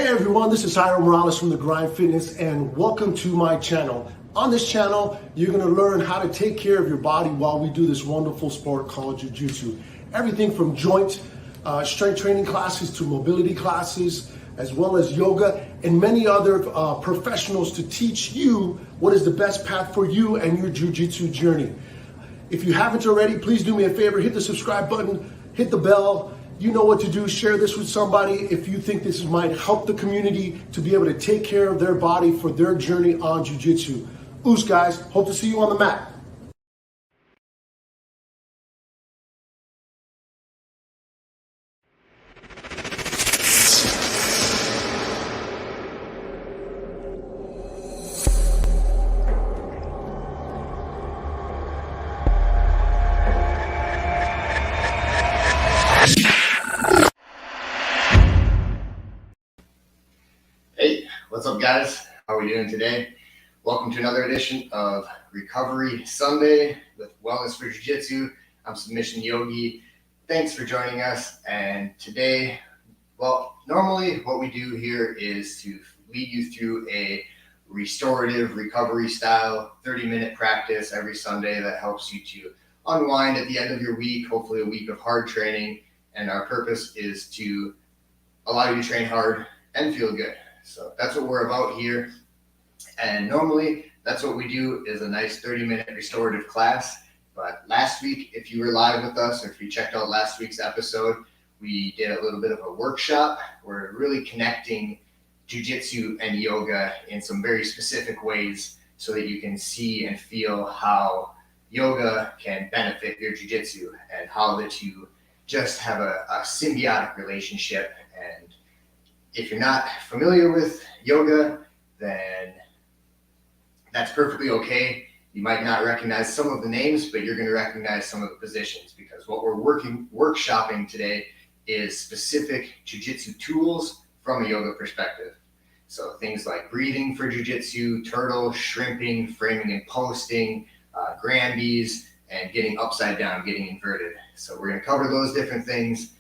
Hey everyone, this is Jairo Morales from The Grind Fitness and welcome to my channel. On this channel, you're going to learn how to take care of your body while we do this wonderful sport called jiu-jitsu. Everything from joint strength training classes to mobility classes, as well as yoga and many other professionals to teach you what is the best path for you and your jiu-jitsu journey. If you haven't already, please do me a favor, hit the subscribe button, hit the bell. You know what to do. Share this with somebody if you think this might help the community to be able to take care of their body for their journey on jiu-jitsu. Oos guys, hope to see you on the mat. Hey, what's up guys? How are we doing today? Welcome to another edition of Recovery Sunday with Wellness for Jiu-Jitsu. I'm Submission Yogi. Thanks for joining us. And today, normally what we do here is to lead you through a restorative recovery style 30-minute practice every Sunday that helps you to unwind at the end of your week, hopefully a week of hard training. And our purpose is to allow you to train hard and feel good. So that's what we're about here. And normally that's what we do is a nice 30-minute restorative class. But last week, if you were live with us or if you checked out last week's episode, we did a little bit of a workshop. We're really connecting jiu-jitsu and yoga in some very specific ways so that you can see and feel how yoga can benefit your jiu-jitsu and how the two just have a symbiotic relationship. And if you're not familiar with yoga, then that's perfectly okay. You might not recognize some of the names, but you're going to recognize some of the positions because what we're workshopping today is specific jiu-jitsu tools from a yoga perspective. So things like breathing for jiu-jitsu, turtle, shrimping, framing and posting, grandies, and getting upside down, getting inverted. So we're going to cover those different things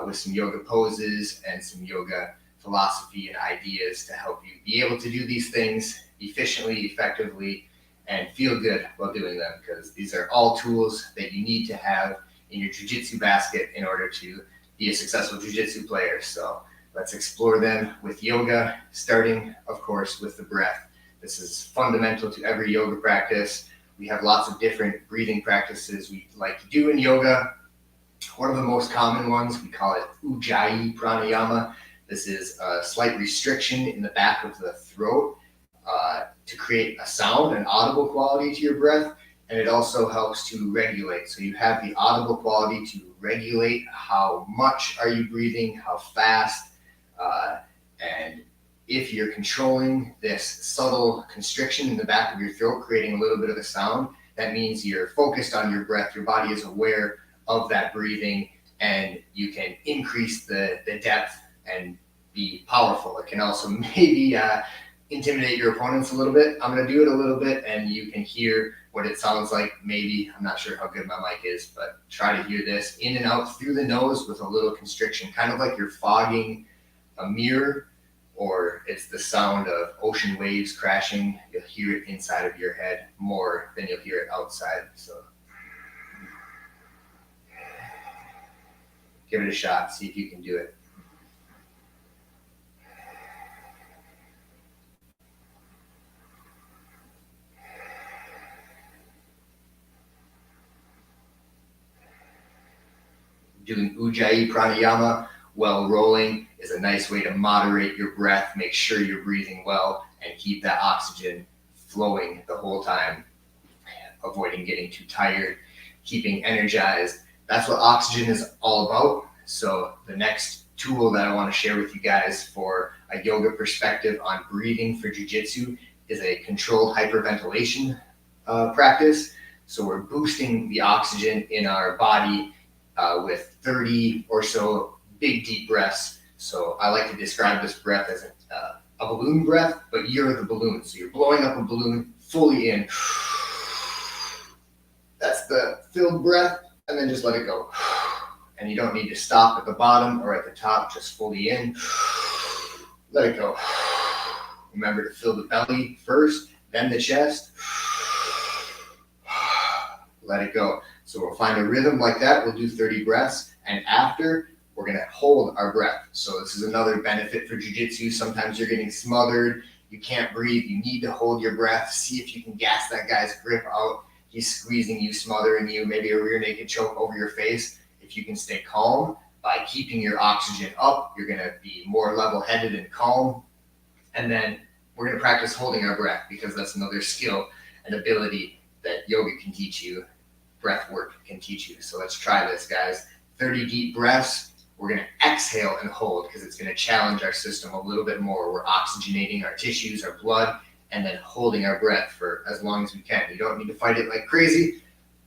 with some yoga poses and some yoga philosophy and ideas to help you be able to do these things efficiently, effectively, and feel good while doing them, because these are all tools that you need to have in your jiu-jitsu basket in order to be a successful jiu-jitsu player. So let's explore them with yoga, starting, of course, with the breath. This is fundamental to every yoga practice. We have lots of different breathing practices we like to do in yoga. One of the most common ones, we call it Ujjayi Pranayama. This is a slight restriction in the back of the throat to create a sound, an audible quality to your breath, and it also helps to regulate. So you have the audible quality to regulate how much are you breathing, how fast, and if you're controlling this subtle constriction in the back of your throat, creating a little bit of a sound, that means you're focused on your breath, your body is aware of that breathing, and you can increase the depth and be powerful. It can also maybe intimidate your opponents a little bit. I'm going to do it a little bit and you can hear what it sounds like. Maybe, I'm not sure how good my mic is, but try to hear this in and out through the nose with a little constriction, kind of like you're fogging a mirror, or it's the sound of ocean waves crashing. You'll hear it inside of your head more than you'll hear it outside. So give it a shot, see if you can do it. Doing Ujjayi Pranayama while rolling is a nice way to moderate your breath, make sure you're breathing well, and keep that oxygen flowing the whole time, avoiding getting too tired, keeping energized. That's what oxygen is all about. So the next tool that I want to share with you guys for a yoga perspective on breathing for jiu-jitsu is a controlled hyperventilation practice. So we're boosting the oxygen in our body with 30 or so big deep breaths. So I like to describe this breath as a balloon breath, but you're the balloon. So you're blowing up a balloon fully in. That's the filled breath, and then just let it go. And you don't need to stop at the bottom or at the top, just fully in. Let it go. Remember to fill the belly first, then the chest. Let it go. So we'll find a rhythm like that. We'll do 30 breaths. And after, we're going to hold our breath. So this is another benefit for jiu-jitsu. Sometimes you're getting smothered. You can't breathe. You need to hold your breath. See if you can gas that guy's grip out. He's squeezing you, smothering you, maybe a rear naked choke over your face. If you can stay calm by keeping your oxygen up, you're going to be more level-headed and calm. And then we're going to practice holding our breath, because that's another skill and ability that yoga can teach you, breath work can teach you. So let's try this, guys. 30 deep breaths. We're going to exhale and hold, because it's going to challenge our system a little bit more. We're oxygenating our tissues, our blood, and then holding our breath for as long as we can. You don't need to fight it like crazy,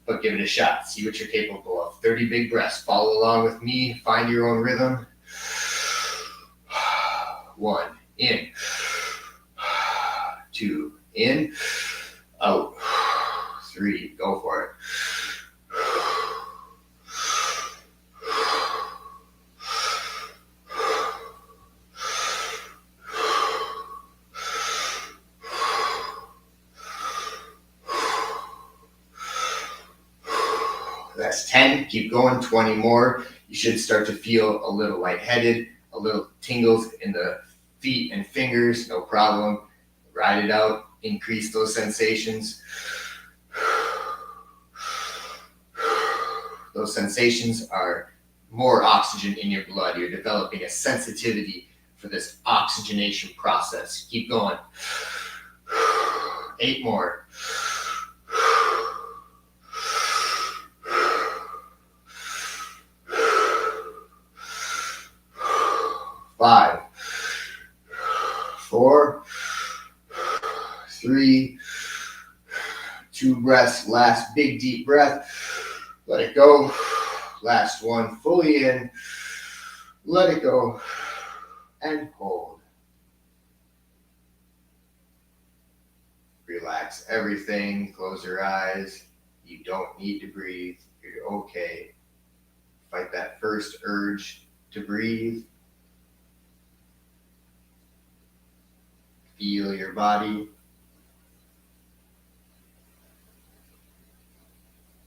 but give it a shot. See what you're capable of. 30 big breaths. Follow along with me. Find your own rhythm. 1, in. 2, in. Out. 3, go for it. That's 10. Keep going. 20 more. You should start to feel a little lightheaded, a little tingles in the feet and fingers. No problem. Ride it out. Increase those sensations. Those sensations are more oxygen in your blood. You're developing a sensitivity for this oxygenation process. Keep going. 8 more. 5, 4, 3, 2 breaths. Last big deep breath. Let it go. Last one. Fully in. Let it go. And hold. Relax everything. Close your eyes. You don't need to breathe. You're okay. Fight that first urge to breathe. Feel your body.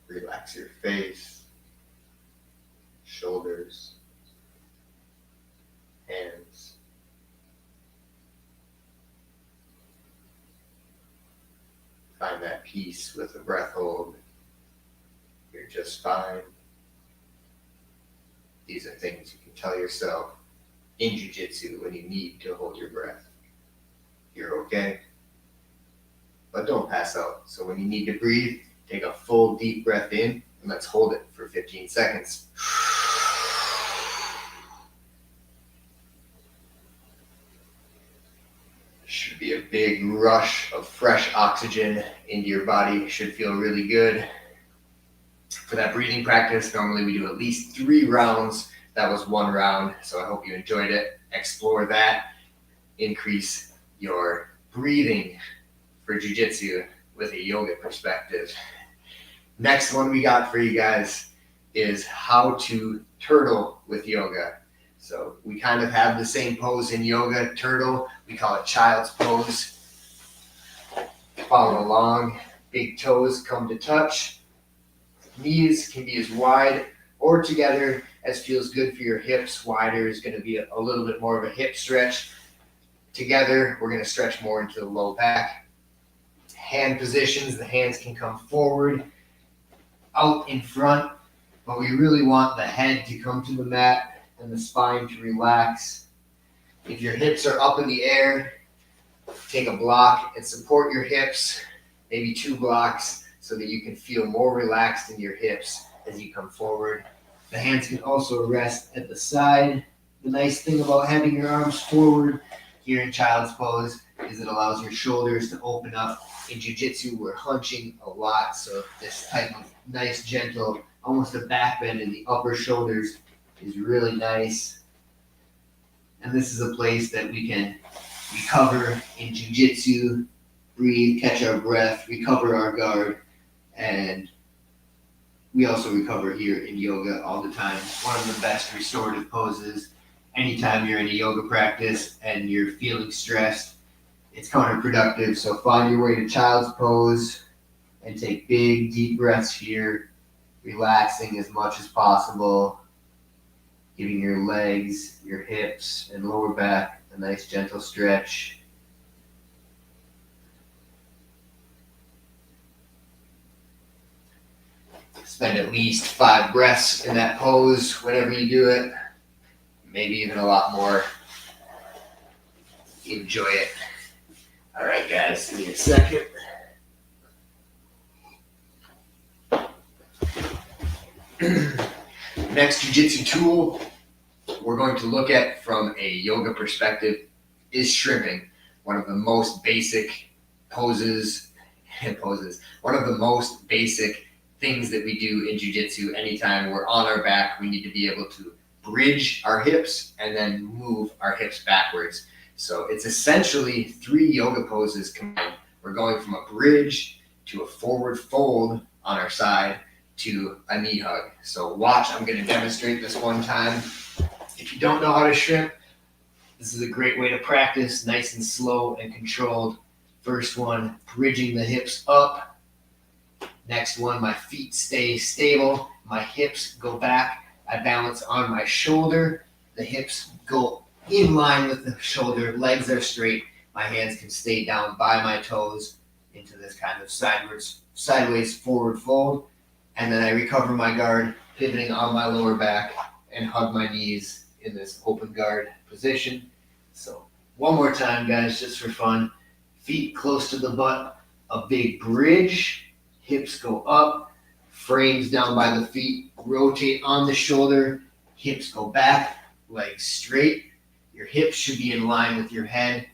Relax your face, shoulders, hands. Find that peace with the breath hold. You're just fine. These are things you can tell yourself in jiu-jitsu when you need to hold your breath. You're okay, but don't pass out. So when you need to breathe, take a full deep breath in, and let's hold it for 15 seconds. Should be a big rush of fresh oxygen into your body. Should feel really good. For that breathing practice, normally we do at least 3 rounds. That was 1 round, so I hope you enjoyed it. Explore that. Increase your breathing for jiu-jitsu with a yoga perspective. Next one we got for you guys is how to turtle with yoga. So we kind of have the same pose in yoga, turtle. We call it child's pose. Follow along. Big toes come to touch. Knees can be as wide or together as feels good for your hips. Wider is going to be a little bit more of a hip stretch. Together, we're going to stretch more into the low back. Hand positions, the hands can come forward, out in front, but we really want the head to come to the mat and the spine to relax. If your hips are up in the air, take a block and support your hips, maybe 2 blocks, so that you can feel more relaxed in your hips as you come forward. The hands can also rest at the side. The nice thing about having your arms forward here in child's pose is it allows your shoulders to open up. In jiu-jitsu, we're hunching a lot, so this type of nice, gentle, almost a back bend in the upper shoulders is really nice. And this is a place that we can recover in jiu-jitsu, breathe, catch our breath, recover our guard, and we also recover here in yoga all the time. One of the best restorative poses. anytime you're in a yoga practice and you're feeling stressed, it's counterproductive. So find your way to child's pose and take big, deep breaths here, relaxing as much as possible, giving your legs, your hips, and lower back a nice gentle stretch. Spend at least 5 breaths in that pose whenever you do it, maybe even a lot more. Enjoy it. All right, guys, give me a second. Next jiu-jitsu tool we're going to look at from a yoga perspective is shrimping. One of the most basic poses, one of the most basic things that we do in jiu-jitsu. Anytime we're on our back, we need to be able to bridge our hips and then move our hips backwards. So it's essentially 3 yoga poses combined. We're going from a bridge to a forward fold on our side to a knee hug. So watch, I'm going to demonstrate this one time. If you don't know how to shrimp, this is a great way to practice, nice and slow and controlled. First one, bridging the hips up. Next one, my feet stay stable, my hips go back. I balance on my shoulder, the hips go in line with the shoulder, legs are straight, my hands can stay down by my toes into this kind of sideways forward fold. And then I recover my guard, pivoting on my lower back and hug my knees in this open guard position. So one more time, guys, just for fun. Feet close to the butt, a big bridge, hips go up, frames down by the feet, rotate on the shoulder, hips go back, legs straight. Your hips should be in line with your head,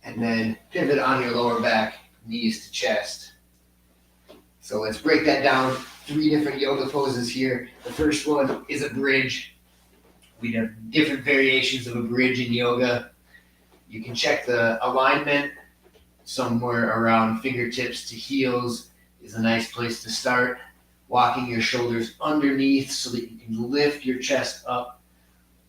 and then pivot on your lower back, knees to chest. So let's break that down. 3 different yoga poses here. The first one is a bridge. We have different variations of a bridge in yoga. You can check the alignment. Somewhere around fingertips to heels is a nice place to start. Walking your shoulders underneath so that you can lift your chest up.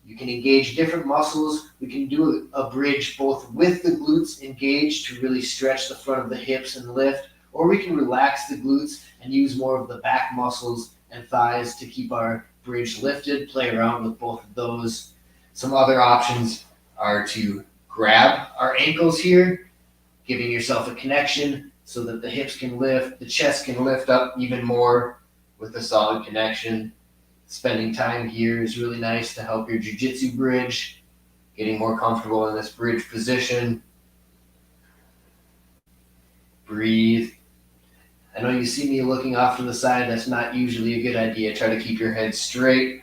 You can engage different muscles. We can do a bridge both with the glutes engaged to really stretch the front of the hips and lift, or we can relax the glutes and use more of the back muscles and thighs to keep our bridge lifted, play around with both of those. Some other options are to grab our ankles here, giving yourself a connection so that the hips can lift, the chest can lift up even more with a solid connection. Spending time here is really nice to help your jiu-jitsu bridge, getting more comfortable in this bridge position. Breathe. I know you see me looking off to the side. That's not usually a good idea. Try to keep your head straight.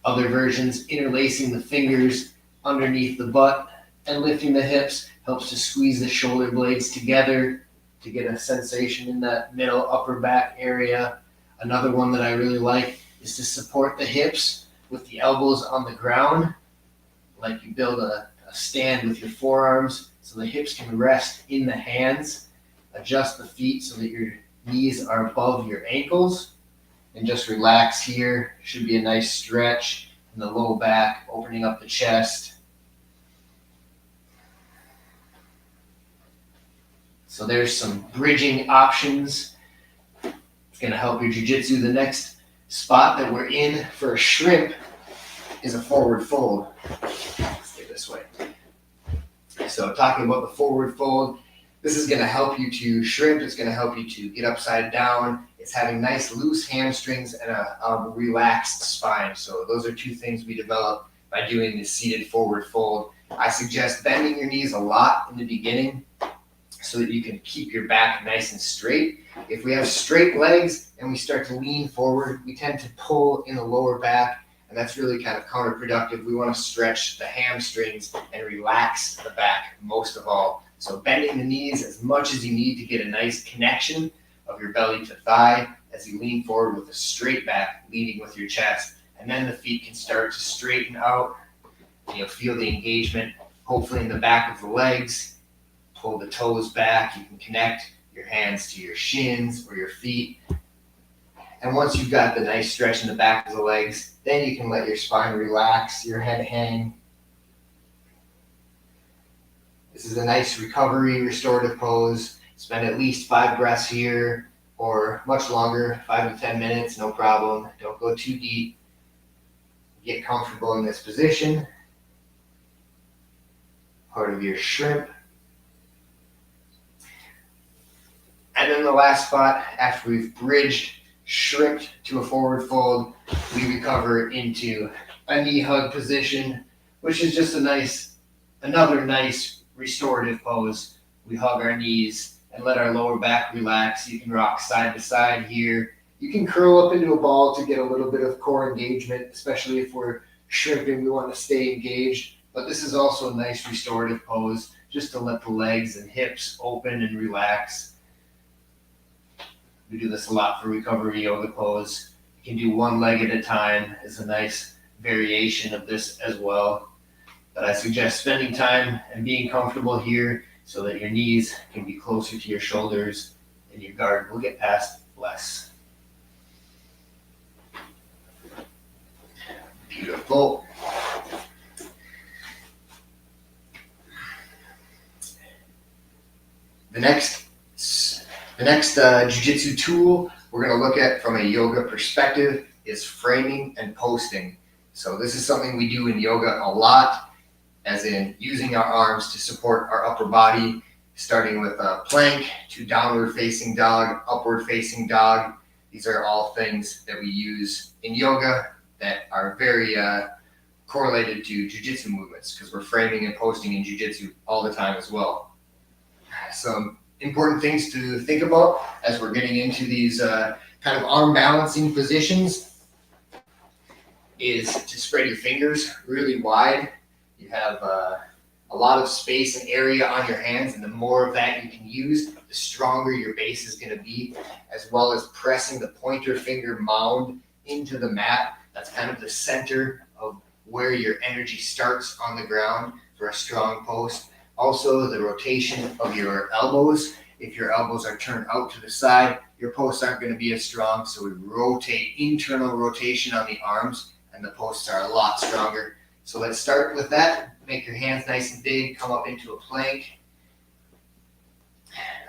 Other versions, interlacing the fingers underneath the butt and lifting the hips helps to squeeze the shoulder blades together to get a sensation in that middle upper back area. Another one that I really like is to support the hips with the elbows on the ground, like you build a stand with your forearms so the hips can rest in the hands. Adjust the feet so that your knees are above your ankles, and just relax here. Should be a nice stretch in the low back, opening up the chest. So there's some bridging options. It's going to help your jiu-jitsu. The next spot that we're in for a shrimp is a forward fold. Stay this way. So talking about the forward fold, this is going to help you to shrimp. It's going to help you to get upside down. It's having nice loose hamstrings and a relaxed spine. So those are 2 things we develop by doing the seated forward fold. I suggest bending your knees a lot in the beginning so that you can keep your back nice and straight. If we have straight legs and we start to lean forward, we tend to pull in the lower back, and that's really kind of counterproductive. We want to stretch the hamstrings and relax the back most of all. So bending the knees as much as you need to get a nice connection of your belly to thigh as you lean forward with a straight back, leading with your chest. And then the feet can start to straighten out. You'll feel the engagement, hopefully in the back of the legs. Pull the toes back. You can connect your hands to your shins or your feet. And once you've got the nice stretch in the back of the legs, then you can let your spine relax, your head hang. This is a nice recovery, restorative pose. Spend at least 5 breaths here or much longer, 5 to 10 minutes, no problem. Don't go too deep. Get comfortable in this position. Part of your shrimp. And then the last spot, after we've bridged, shrimped to a forward fold, we recover into a knee hug position, which is just another nice restorative pose. We hug our knees and let our lower back relax. You can rock side to side here. You can curl up into a ball to get a little bit of core engagement, especially if we're shrimping, we want to stay engaged. But this is also a nice restorative pose, just to let the legs and hips open and relax. We do this a lot for recovery yoga pose. You can do one leg at a time. It's a nice variation of this as well. But I suggest spending time and being comfortable here so that your knees can be closer to your shoulders and your guard will get past less. Beautiful. The next jiu-jitsu tool we're going to look at from a yoga perspective is framing and posting. So this is something we do in yoga a lot, as in using our arms to support our upper body, starting with a plank to downward facing dog, upward facing dog. These are all things that we use in yoga that are very correlated to jiu-jitsu movements, because we're framing and posting in jiu-jitsu all the time as well. Some important things to think about as we're getting into these kind of arm balancing positions is to spread your fingers really wide. You have a lot of space and area on your hands, and the more of that you can use, the stronger your base is going to be, as well as pressing the pointer finger mound into the mat. That's kind of the center of where your energy starts on the ground for a strong post. Also, the rotation of your elbows. If your elbows are turned out to the side, your posts aren't going to be as strong. So we rotate, internal rotation on the arms, and the posts are a lot stronger. So let's start with that. Make your hands nice and big, come up into a plank.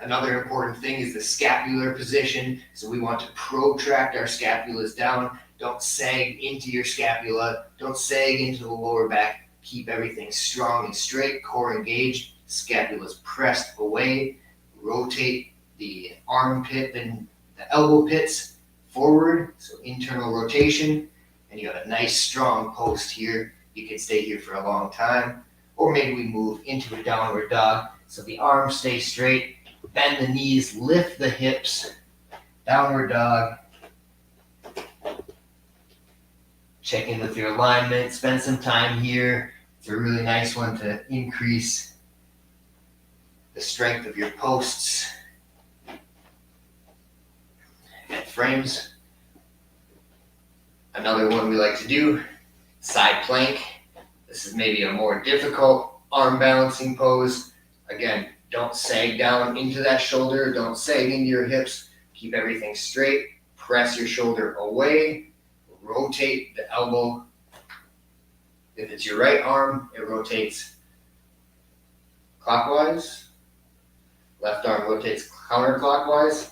Another important thing is the scapular position. So we want to protract our scapulas down. Don't sag into your scapula. Don't sag into the lower back. Keep everything strong and straight, core engaged, scapulas pressed away. Rotate the armpit and the elbow pits forward, so internal rotation, and you have a nice strong post here. You can stay here for a long time, or maybe we move into a downward dog. So the arms stay straight, bend the knees, lift the hips, downward dog. Check in with your alignment, spend some time here. It's a really nice one to increase the strength of your posts and frames. Another one we like to do, side plank. This is maybe a more difficult arm balancing pose. Again, don't sag down into that shoulder. Don't sag into your hips. Keep everything straight. Press your shoulder away. Rotate the elbow. If it's your right arm, it rotates clockwise. Left arm rotates counterclockwise.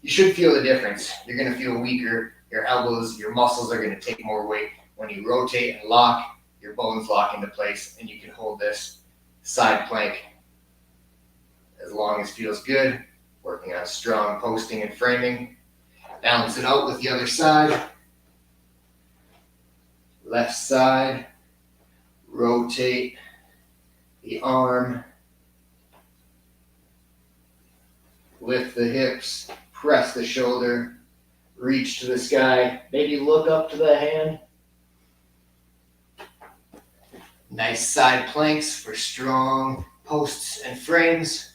You should feel the difference. You're going to feel weaker. Your elbows, your muscles are going to take more weight. When you rotate and lock, your bones lock into place, and you can hold this side plank as long as feels good. Working on strong posting and framing. Balance it out with the other side. Left side. Rotate the arm. Lift the hips. Press the shoulder. Reach to the sky. Maybe look up to the hand. Nice side planks for strong posts and frames.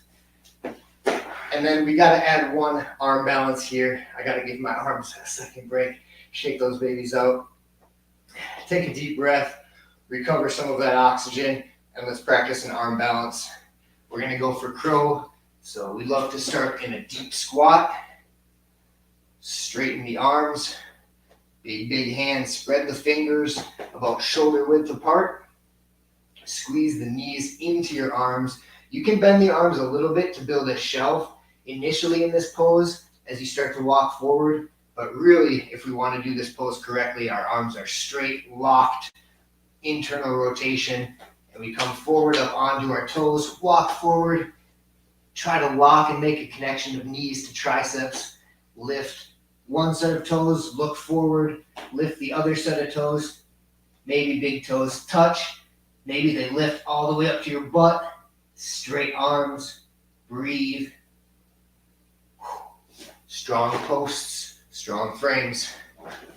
And then we got to add one arm balance here. I got to give my arms a second break. Shake those babies out. Take a deep breath. Recover some of that oxygen. And let's practice an arm balance. We're going to go for crow. So we love to start in a deep squat. Straighten the arms. Big hands. Spread the fingers about shoulder width apart. Squeeze the knees into your arms. You can bend the arms a little bit to build a shelf initially in this pose as you start to walk forward. But really, if we want to do this pose correctly, our arms are straight, locked, internal rotation, and we come forward up onto our toes, walk forward, try to lock and make a connection of knees to triceps, lift one set of toes, look forward, lift the other set of toes, maybe big toes touch, maybe they lift all the way up to your butt, straight arms, breathe, strong posts, strong frames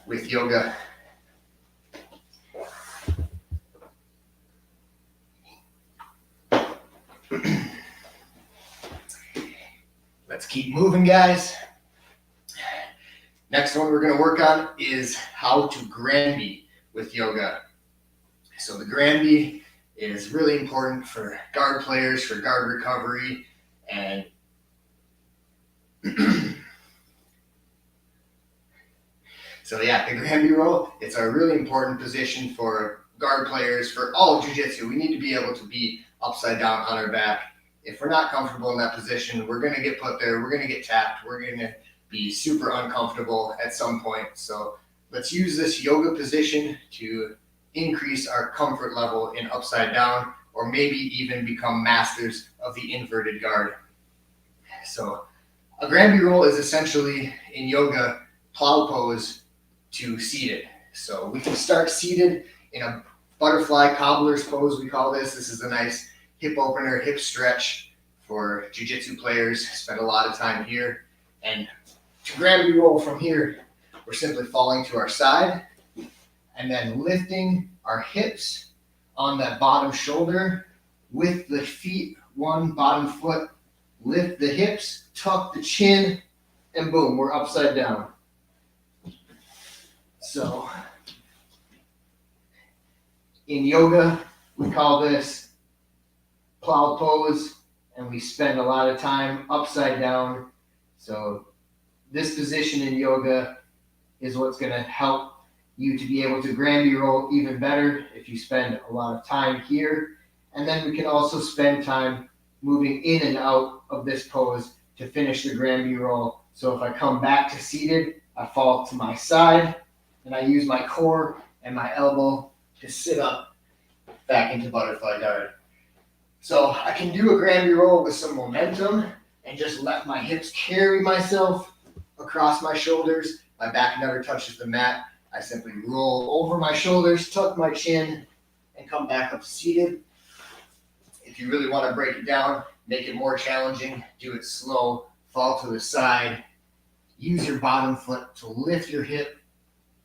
with yoga. Let's keep moving, guys. Next one we're going to work on is how to Granby with yoga. So the Granby is really important for guard players, for guard recovery, and so yeah, the Granby roll, it's a really important position for guard players, for all of jiu-jitsu. We need to be able to be upside down on our back. If we're not comfortable in that position, we're going to get put there, we're going to get tapped, we're going to be super uncomfortable at some point. So let's use this yoga position to increase our comfort level in upside down, or maybe even become masters of the inverted guard. So a Granby roll is essentially in yoga plow pose to seated. So we can start seated in a butterfly cobbler's pose, we call this. This is a nice hip opener, hip stretch for jiu-jitsu players. Spend a lot of time here. And to Granby roll from here, we're simply falling to our side and then lifting our hips on that bottom shoulder with the feet, one bottom foot, lift the hips, tuck the chin, and boom, we're upside down. So in yoga, we call this plow pose, and we spend a lot of time upside down. So this position in yoga is what's going to help you to be able to Granby roll even better if you spend a lot of time here. And then we can also spend time moving in and out of this pose to finish the Granby roll. So if I come back to seated, I fall to my side, and I use my core and my elbow to sit up back into butterfly guard. So I can do a Granby roll with some momentum and just let my hips carry myself across my shoulders. My back never touches the mat. I simply roll over my shoulders, tuck my chin, and come back up seated. If you really want to break it down, make it more challenging, do it slow, fall to the side, use your bottom foot to lift your hip,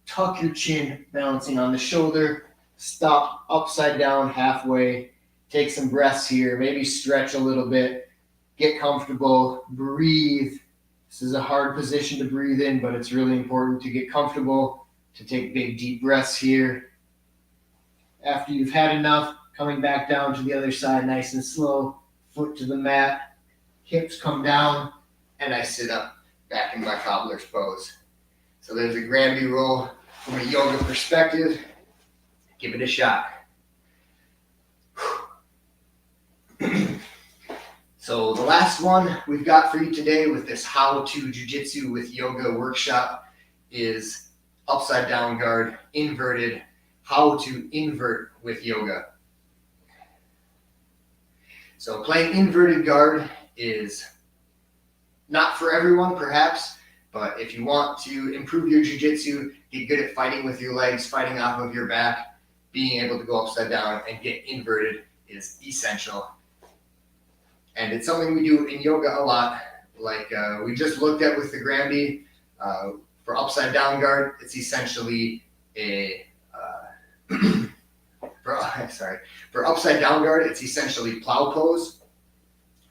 tuck your chin, balancing on the shoulder, stop upside down halfway, take some breaths here, maybe stretch a little bit, get comfortable, breathe. This is a hard position to breathe in, but it's really important to get comfortable, to take big deep breaths here. After you've had enough, coming back down to the other side nice and slow, foot to the mat, hips come down, and I sit up back in my cobbler's pose. So there's a Granby roll from a yoga perspective. Give it a shot. So the last one we've got for you today with this How to Jiu-Jitsu with Yoga workshop is upside down guard, inverted, how to invert with yoga. So playing inverted guard is not for everyone, perhaps, but if you want to improve your jiu-jitsu, get good at fighting with your legs, fighting off of your back, being able to go upside down and get inverted is essential. And it's something we do in yoga a lot, like we just looked at with the Granby. For upside down guard, it's essentially a for upside down guard, it's essentially plow pose.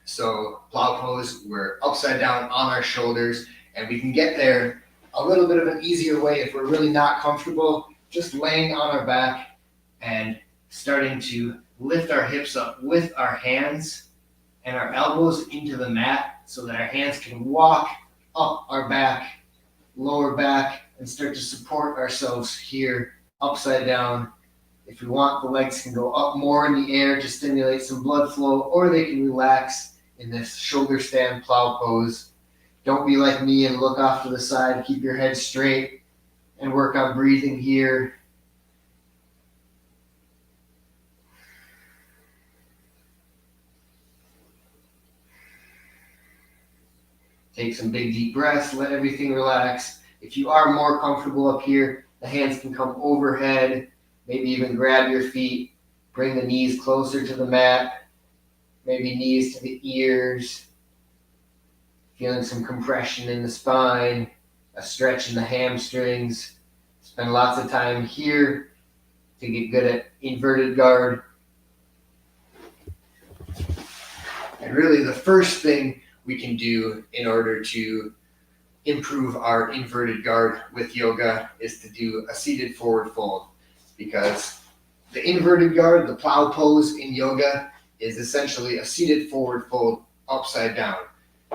So plow pose, we're upside down on our shoulders, and we can get there a little bit of an easier way if we're really not comfortable, just laying on our back and starting to lift our hips up with our hands and our elbows into the mat so that our hands can walk up our back, lower back, and start to support ourselves here upside down. If we want, the legs can go up more in the air to stimulate some blood flow, or they can relax in this shoulder stand plow pose. Don't be like me and look off to the side. Keep your head straight and work on breathing here. Take some big deep breaths, let everything relax. If you are more comfortable up here, the hands can come overhead, maybe even grab your feet, bring the knees closer to the mat, maybe knees to the ears, feeling some compression in the spine, a stretch in the hamstrings. Spend lots of time here to get good at inverted guard. And really the first thing we can do in order to improve our inverted guard with yoga is to do a seated forward fold, because the inverted guard, the plow pose in yoga, is essentially a seated forward fold upside down.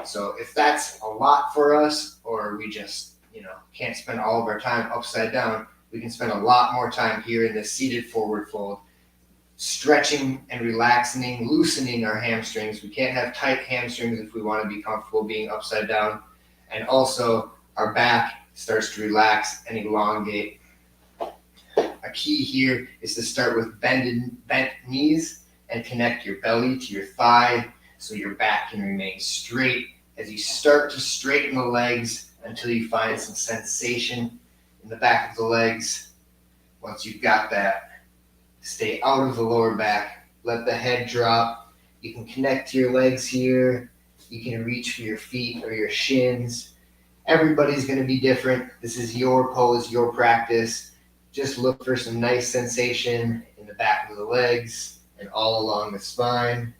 So if that's a lot for us, or we just can't spend all of our time upside down, we can spend a lot more time here in this seated forward fold, stretching and relaxing, loosening our hamstrings. We can't have tight hamstrings if we want to be comfortable being upside down. And also our back starts to relax and elongate. A key here is to start with bent knees and connect your belly to your thigh so your back can remain straight as you start to straighten the legs until you find some sensation in the back of the legs. Once you've got that, stay out of the lower back. Let the head drop. You can connect to your legs here. You can reach for your feet or your shins. Everybody's going to be different. This is your pose, your practice. Just look for some nice sensation in the back of the legs and all along the spine.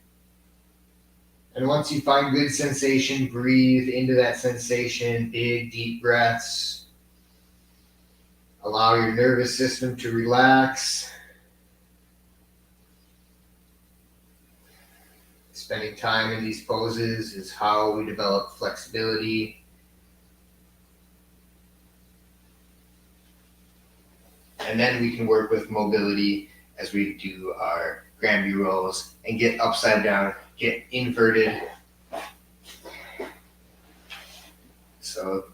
And once you find good sensation, breathe into that sensation, big, deep breaths. Allow your nervous system to relax. Spending time in these poses is how we develop flexibility. And then we can work with mobility as we do our Granby rolls and get upside down, get inverted. So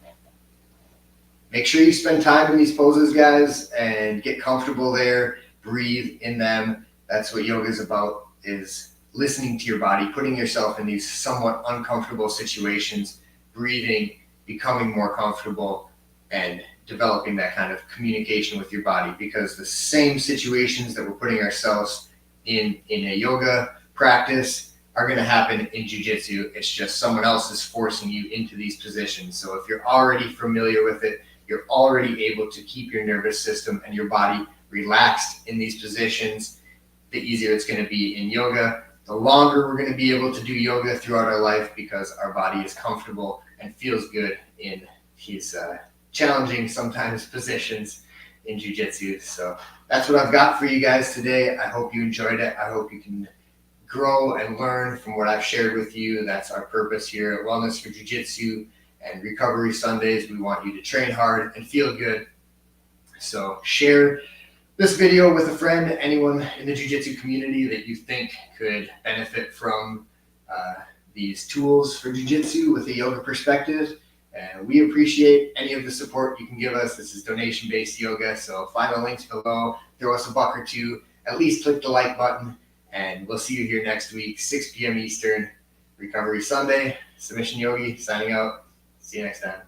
make sure you spend time in these poses, guys, and get comfortable there. Breathe in them. That's what yoga is about, is listening to your body, putting yourself in these somewhat uncomfortable situations, breathing, becoming more comfortable, and developing that kind of communication with your body. Because the same situations that we're putting ourselves in a yoga practice are going to happen in jiu-jitsu. It's just someone else is forcing you into these positions. So if you're already familiar with it, you're already able to keep your nervous system and your body relaxed in these positions, the easier it's going to be in yoga. The longer we're going to be able to do yoga throughout our life, because our body is comfortable and feels good in these challenging sometimes positions in jiu-jitsu. So that's what I've got for you guys today. I hope you enjoyed it. I hope you can grow and learn from what I've shared with you. That's our purpose here at Wellness for Jiu-Jitsu and Recovery Sundays. We want you to train hard and feel good. So share this video with a friend, anyone in the jiu-jitsu community that you think could benefit from these tools for jiu-jitsu with a yoga perspective. And we appreciate any of the support you can give us. This is donation-based yoga, so find the links below, throw us a buck or two, at least click the like button, and we'll see you here next week, 6 p.m. Eastern, Recovery Sunday. Submission Yogi signing out. See you next time.